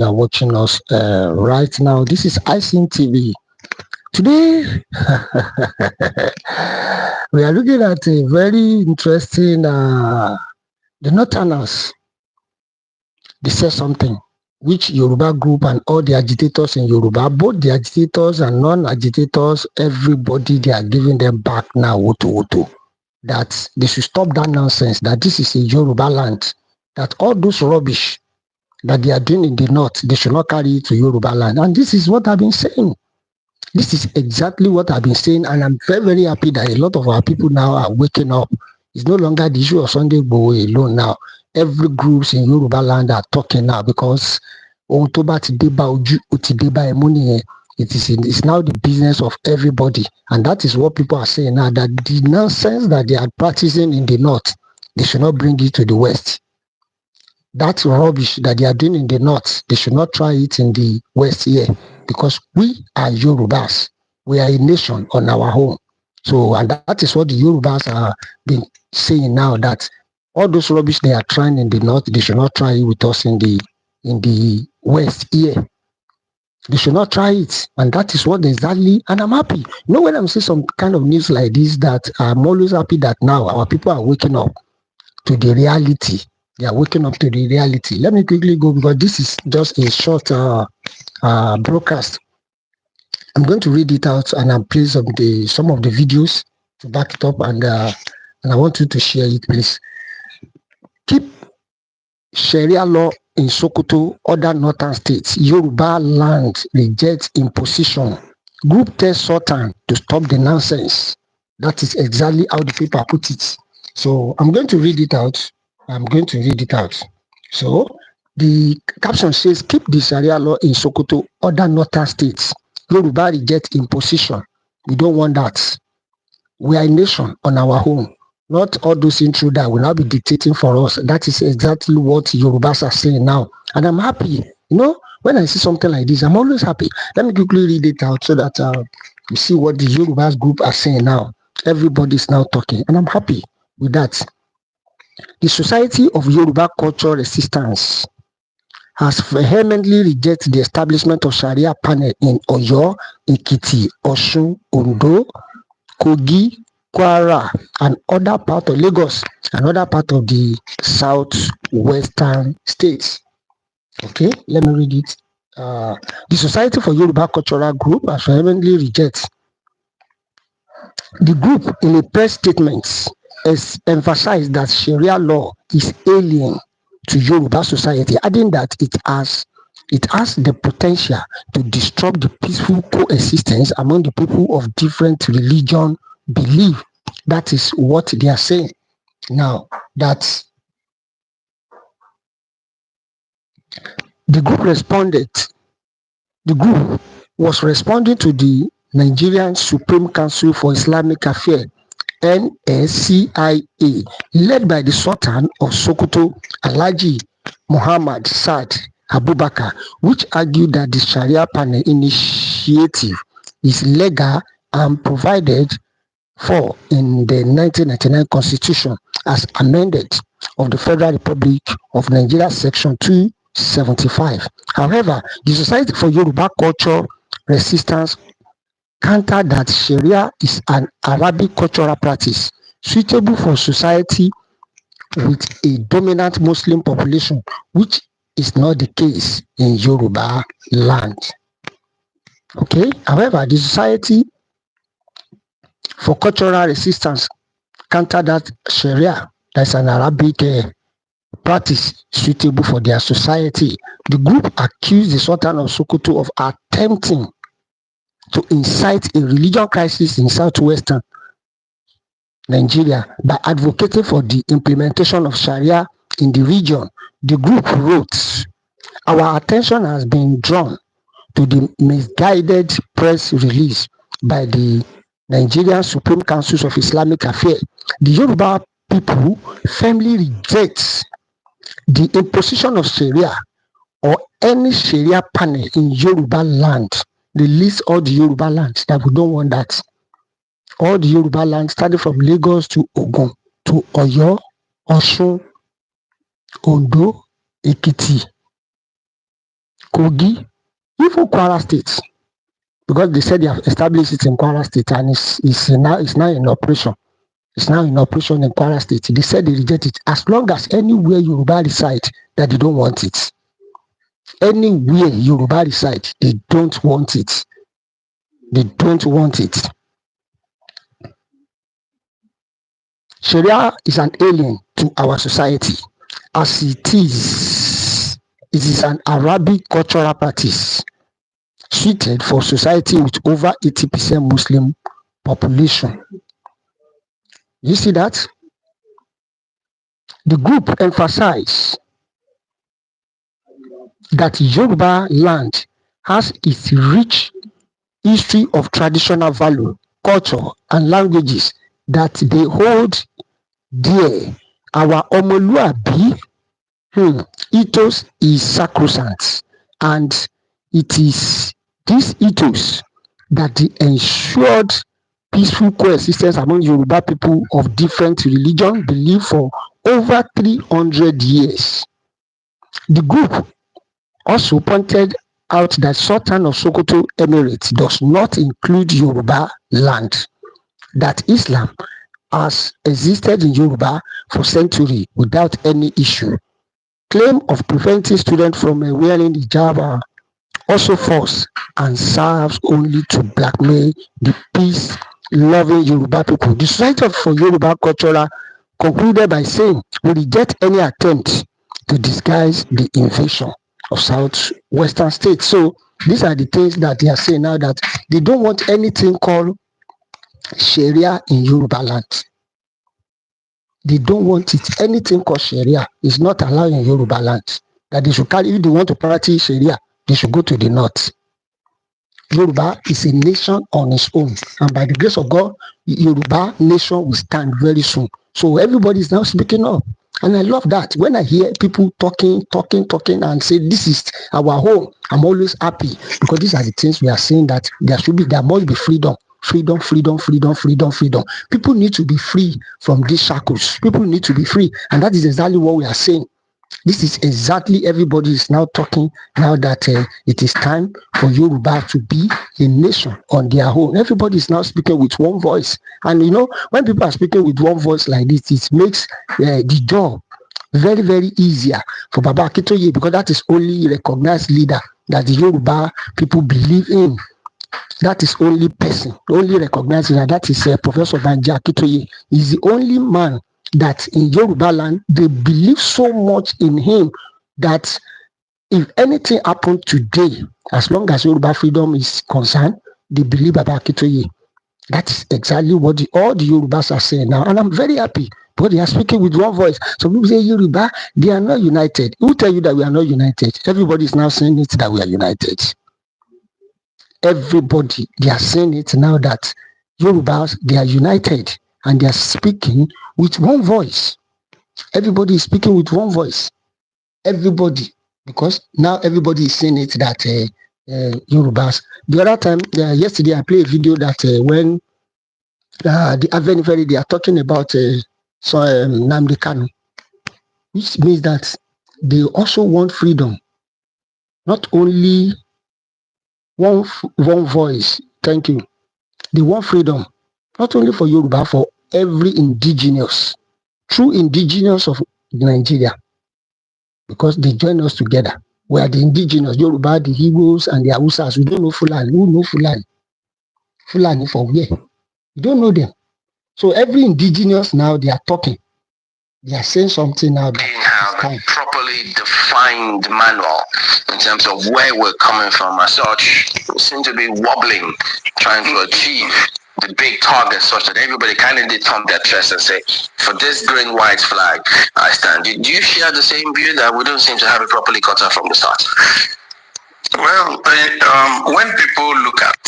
are watching us right now. This is ICN TV. Today, we are looking at a very interesting, the Northerners. They said something, which Yoruba group and all the agitators in Yoruba, both the agitators and non-agitators, everybody, they are giving them back now, woto, that they should stop that nonsense, that this is a Yoruba land, that all those rubbish that they are doing in the north, they should not carry it to Yoruba land. And this is what I've been saying. This is exactly what I've been saying, and I'm very, very happy that a lot of our people now are waking up. It's no longer the issue of Sunday Igboho alone now. Every groups in Yoruba land are talking now because it's now the business of everybody. And that is what people are saying now, that the nonsense that they are practicing in the north, they should not bring it to the west. That rubbish that they are doing in the north, they should not try it in the west here, because we are Yorubas. We are a nation on our own. So, and that is what the Yorubas are been saying now, that all those rubbish they are trying in the north, they should not try it with us in the west here. They should not try it. And that is what exactly, and I'm happy. You know, when I'm seeing some kind of news like this, that I'm always happy that now our people are waking up to the reality. They are waking up to the reality. Let me quickly go, because this is just a short broadcast. I'm going to read it out, and I'll play some of the videos to back it up, and I want you to share it, please. Keep Sharia law in Sokoto, other northern states. Yoruba land rejects imposition. Group tells Sultan to stop the nonsense. That is exactly how the people put it. So I'm going to read it out. So the caption says, keep the Sharia law in Sokoto, other northern states. Yoruba reject imposition. We don't want that. We are a nation on our own. Not all those intruders will now be dictating for us. That is exactly what Yorubas are saying now. And I'm happy. You know, when I see something like this, I'm always happy. Let me quickly read it out so that you see what the Yorubas group are saying now. Everybody's now talking, and I'm happy with that. The Society of Yoruba Cultural Resistance has vehemently rejected the establishment of Sharia panel in Oyo, Ekiti, Osun, Ondo, Kogi, Kwara, and other part of Lagos, and other part of the southwestern states. Okay, let me read it. The Society for Yoruba Cultural Group has vehemently rejected. The group, in a press statement, has emphasized that Sharia law is alien to Yoruba society, adding that it has the potential to disrupt the peaceful coexistence among the people of different religion belief. That is what they are saying. Now, that the group was responding to the Nigerian Supreme Council for Islamic Affairs, NSCIA, led by the Sultan of Sokoto, Alhaji Muhammad Saad Abubakar, which argued that the Sharia panel initiative is legal and provided for in the 1999 Constitution as amended of the Federal Republic of Nigeria, Section 275. However, the Society for Yoruba Culture Resistance countered that Sharia is an Arabic cultural practice suitable for society with a dominant Muslim population, which is not the case in Yoruba land. Okay. However, the Society for Cultural Resistance countered that Sharia, that's an Arabic practice suitable for their society. The group accused the Sultan of Sokoto of attempting to incite a religion crisis in southwestern Nigeria by advocating for the implementation of Sharia in the region. The group wrote, "Our attention has been drawn to the misguided press release by the Nigerian Supreme Council of Islamic Affairs. The Yoruba people firmly reject the imposition of Sharia or any Sharia panel in Yoruba land." They list all the Yoruba lands that we don't want that. All the Yoruba lands, starting from Lagos to Ogun, to Oyo, Osun, Ondo, Ekiti, Kogi, even Kwara State, because they said they have established it in Kwara State and it's now in operation. It's now in operation in Kwara State. They said they reject it as long as anywhere Yoruba reside that they don't want it. Anywhere Yoruba reside, they don't want it. They don't want it. Sharia is an alien to our society as it is an Arabic cultural practice suited for society with over 80% Muslim population. You see that? The group emphasized that Yoruba land has its rich history of traditional value, culture, and languages that they hold dear. Our Omoluabi ethos is sacrosanct, and it is this ethos that the ensured peaceful coexistence among Yoruba people of different religion believe for over 300 years. The group also pointed out that Sultan of Sokoto Emirate does not include Yoruba land, that Islam has existed in Yoruba for centuries without any issue. Claim of preventing students from wearing hijab also false and serves only to blackmail the peace-loving Yoruba people. The Society for Yoruba Cultural concluded by saying, we reject any attempt to disguise the invasion of southwestern states. So these are the things that they are saying now, that they don't want anything called Sharia in Yoruba land. They don't want it. Anything called Sharia is not allowed in Yoruba land. That they should carry, if they want to practice Sharia, they should go to the north. Yoruba is a nation on its own, and by the grace of God, Yoruba nation will stand very soon. So everybody is now speaking up, and I love that. When I hear people talking, and say this is our home, I'm always happy, because these are the things we are saying, that there must be freedom. Freedom. People need to be free from these shackles. People need to be free, and that is exactly what we are saying. This is exactly, everybody is now talking now that it is time for Yoruba to be a nation on their own. Everybody is now speaking with one voice. And you know, when people are speaking with one voice like this, it makes the job very, very easier for Baba Akintoye, because that is only recognized leader that the Yoruba people believe in. That is only recognized leader. That is Professor Banji Akintoye. He's the only man that in Yoruba land, they believe so much in him that if anything happened today, as long as Yoruba freedom is concerned, they believe about Akintoye. That is exactly what all the Yorubas are saying now. And I'm very happy, because they are speaking with one voice. Some people say Yoruba, they are not united. Who tell you that we are not united? Everybody is now saying it that we are united. Everybody, they are saying it now that Yorubas, they are united, and they are speaking with one voice. Everybody is speaking with one voice. Everybody, because now everybody is saying it that Yorubas. The other time, yesterday, I played a video that when the Avenue they are talking about Nnamdi Kanu, which means that they also want freedom. Not only one voice. Thank you. They want freedom, not only for Yoruba, for every indigenous, true indigenous of Nigeria, because they join us together. We are the indigenous, Yoruba, the Igbos, and the Hausas. We don't know Fulani. Who know Fulani? Fulani for where? We don't know them. So every indigenous now, they are talking. They are saying something now. Have a properly defined manual in terms of where we're coming from. As such, we seem to be wobbling, trying to achieve the big target, such that everybody kind of did thump their chest and say, for this green white flag, I stand. Do you share the same view that we don't seem to have it properly cut out from the start? Well, when people look at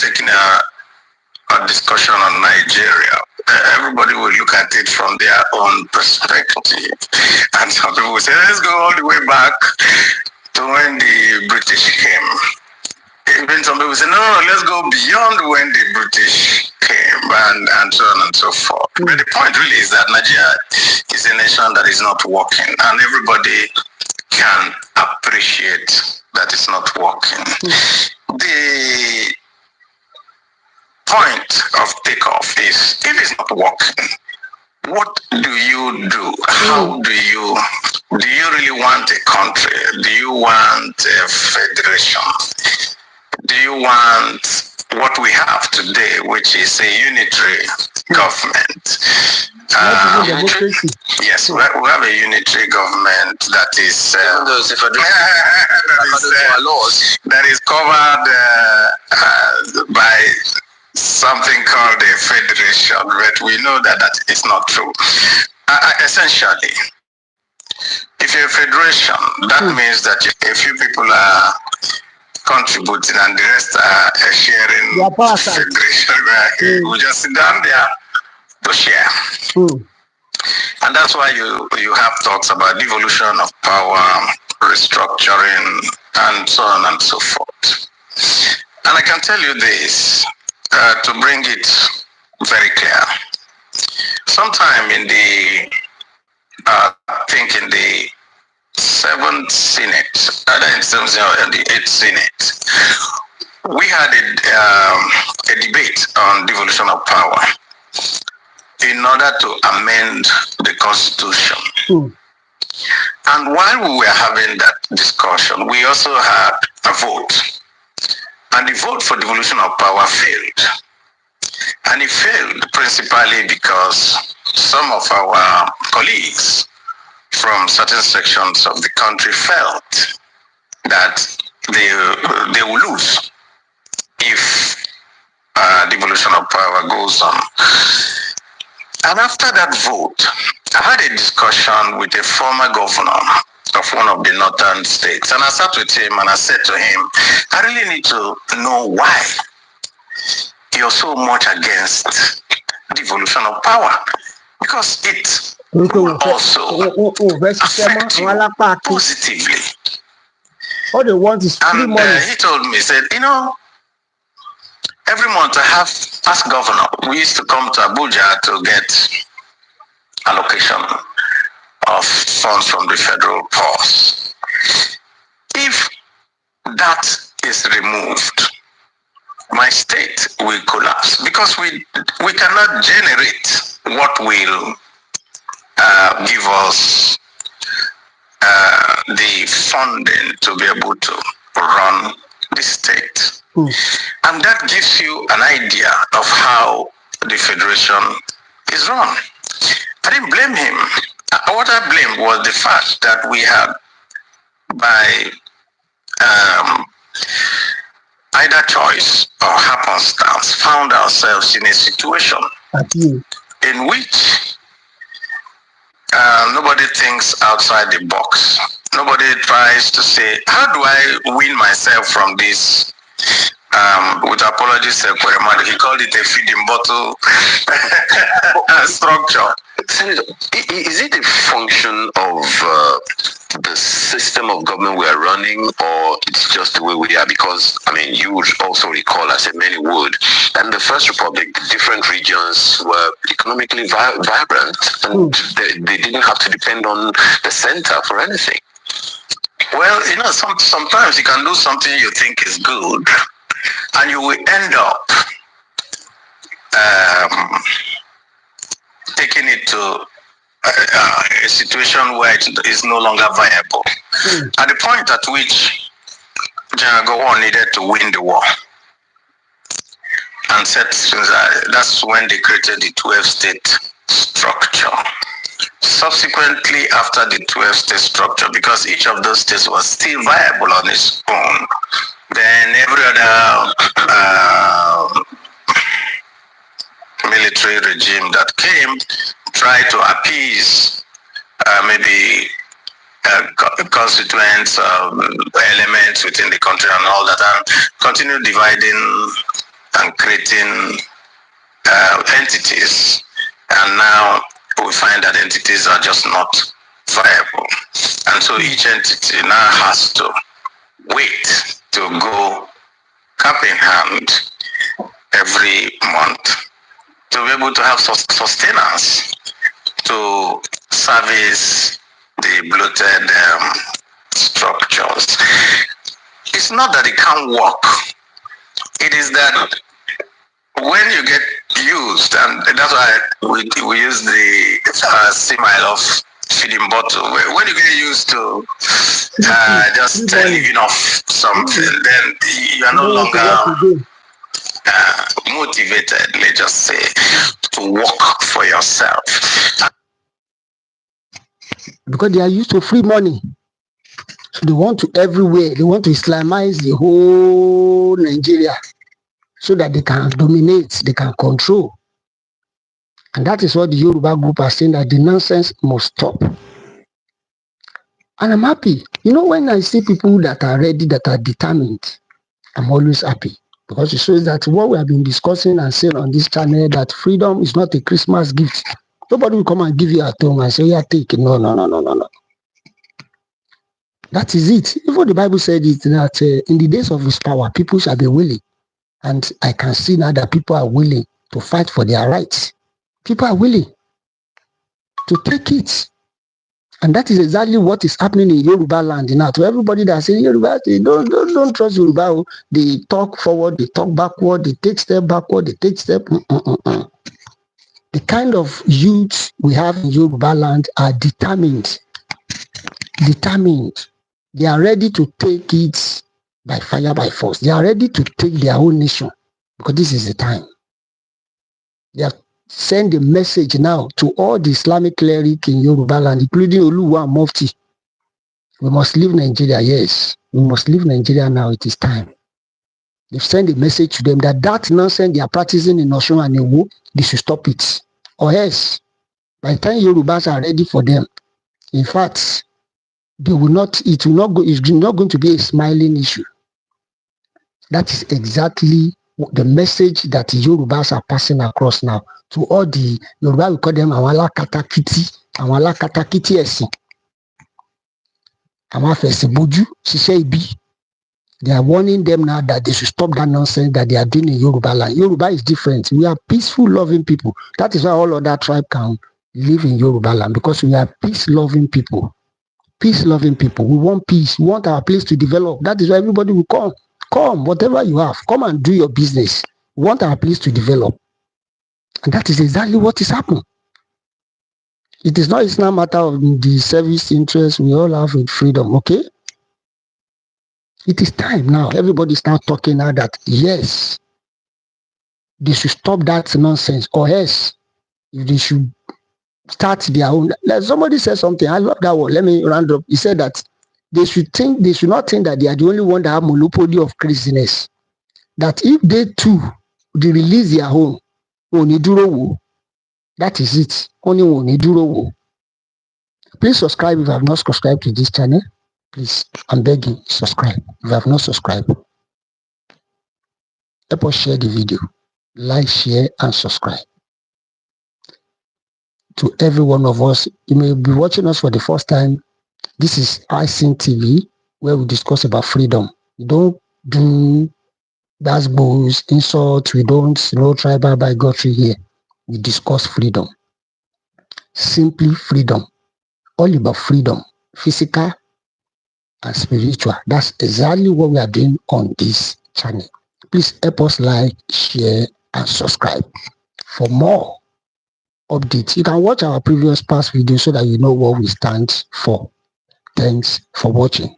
taking a discussion on Nigeria, everybody will look at it from their own perspective. And some people will say, let's go all the way back to when the British came. Even some people say, no, let's go beyond when the British came, and so on and so forth. But the point really is that Nigeria is a nation that is not working, and everybody can appreciate that it's not working. The point of takeoff is, if it's not working, what do you do? How do you really want a country? Do you want a federation? Do you want what we have today, which is a unitary government? Yes, we have a unitary government that is that is covered by something called a federation, but we know that that is not true. Essentially, if you're a federation, that means that a few people are contributing and the rest are sharing federation. We just sit down there to share. And that's why you have talks about devolution of power, restructuring, and so on and so forth. And I can tell you this, to bring it very clear. Sometime in the, I think in the 7th Senate, in the 8th Senate, we had a debate on devolution of power in order to amend the Constitution. And while we were having that discussion, we also had a vote. And the vote for devolution of power failed. And it failed principally because some of our colleagues from certain sections of the country felt that they will lose if devolution of power goes on. And after that vote, I had a discussion with a former governor of one of the northern states. And I sat with him and I said to him, I really need to know why you're so much against devolution of power. Because it will also affect you positively. All they want is free money. And he told me, he said, you know, every month I have asked governor, we used to come to Abuja to get allocation of funds from the federal purse. If that is removed, my state will collapse because we cannot generate what will give us the funding to be able to run the state. And that gives you an idea of how the federation is run. I didn't blame him. What I blamed was the fact that we had, by either choice or happenstance, found ourselves in a situation in which nobody thinks outside the box. Nobody tries to say, how do I win myself from this? With apologies, he called it a feeding bottle structure. Senator, is it a function of the system of government we are running, or it's just the way we are? Because, I mean, you would also recall, as many would, that in the First Republic, the different regions were economically vibrant, and they didn't have to depend on the center for anything. Well, you know, sometimes you can do something you think is good, and you will end up taking it to a situation where it is no longer viable. At the point at which General Gowon needed to win the war, and that's when they created the 12-state structure. Subsequently, after the 12-state structure, because each of those states was still viable on its own, then every other military regime that came tried to appease maybe constituents, elements within the country and all that, and continue dividing and creating entities. And now we find that entities are just not viable. And so each entity now has to wait to go cap in hand every month to be able to have sustenance to service the bloated structures. It's not that it can't work. It is that when you get used, and that's why we use the simile of feeding bottle. When you get used to just living off something, then you are no longer motivated, let's just say, to work for yourself. Because they are used to free money. So they want to everywhere. They want to Islamize the whole Nigeria so that they can dominate, they can control. And that is what the Yoruba group are saying, that the nonsense must stop. And I'm happy. You know, when I see people that are ready, that are determined, I'm always happy. Because it shows that what we have been discussing and saying on this channel, that freedom is not a Christmas gift. Nobody will come and give you at home and say, yeah, take it. No. That is it. Even the Bible said it, that in the days of his power, people shall be willing. And I can see now that people are willing to fight for their rights. People are willing to take it. And that is exactly what is happening in Yoruba land now. To everybody that says Yoruba, they don't trust Yoruba. They talk forward, they talk backward, they take step backward, they take step. The kind of youth we have in Yoruba land are determined. They are ready to take it by fire, by force. They are ready to take their own nation, because this is the time. They have sent a message now to all the Islamic clerics in Yoruba land, including Oluwa and Mufti. We must leave Nigeria. Yes, we must leave Nigeria now. It is time. They've sent a message to them that nonsense they are practicing in Osun and Ewo, they should stop it. Or else, by the time Yorubas are ready for them, in fact, it's not going to be a smiling issue. That is exactly the message that Yorubas are passing across now to all the Yoruba. We call them Awala Katakiti Esin, Amafesibuju, Shiseibi. They are warning them now that they should stop that nonsense that they are doing in Yoruba land. Yoruba is different. We are peaceful, loving people. That is why all other tribes can live in Yoruba land, because we are peace-loving people. Peace-loving people. We want peace. We want our place to develop. That is why everybody will come. Come, whatever you have, come and do your business. We want our place to develop. And that is exactly what is happening. It is not a matter of the service interest we all have in freedom, okay? It is time now. Everybody is now talking now that, yes, they should stop that nonsense, or else they should start their own. Like somebody said something, I love that word. Let me round up. He said that they should not think that they are the only one that have monopoly of craziness. That if they too, they release their own, that is it. Only. Please subscribe if you have not subscribed to this channel. Please, I'm begging, subscribe if you have not subscribed. Help us share the video. Like, share, and subscribe. To every one of us, you may be watching us for the first time. This is iSing TV, where we discuss about freedom. We don't do bulls, insults. We don't tribal bigotry here. We discuss freedom. Simply freedom. All about freedom, physical and spiritual. That's exactly what we are doing on this channel. Please help us like, share, and subscribe for more updates. You can watch our previous past videos so that you know what we stand for. Thanks for watching.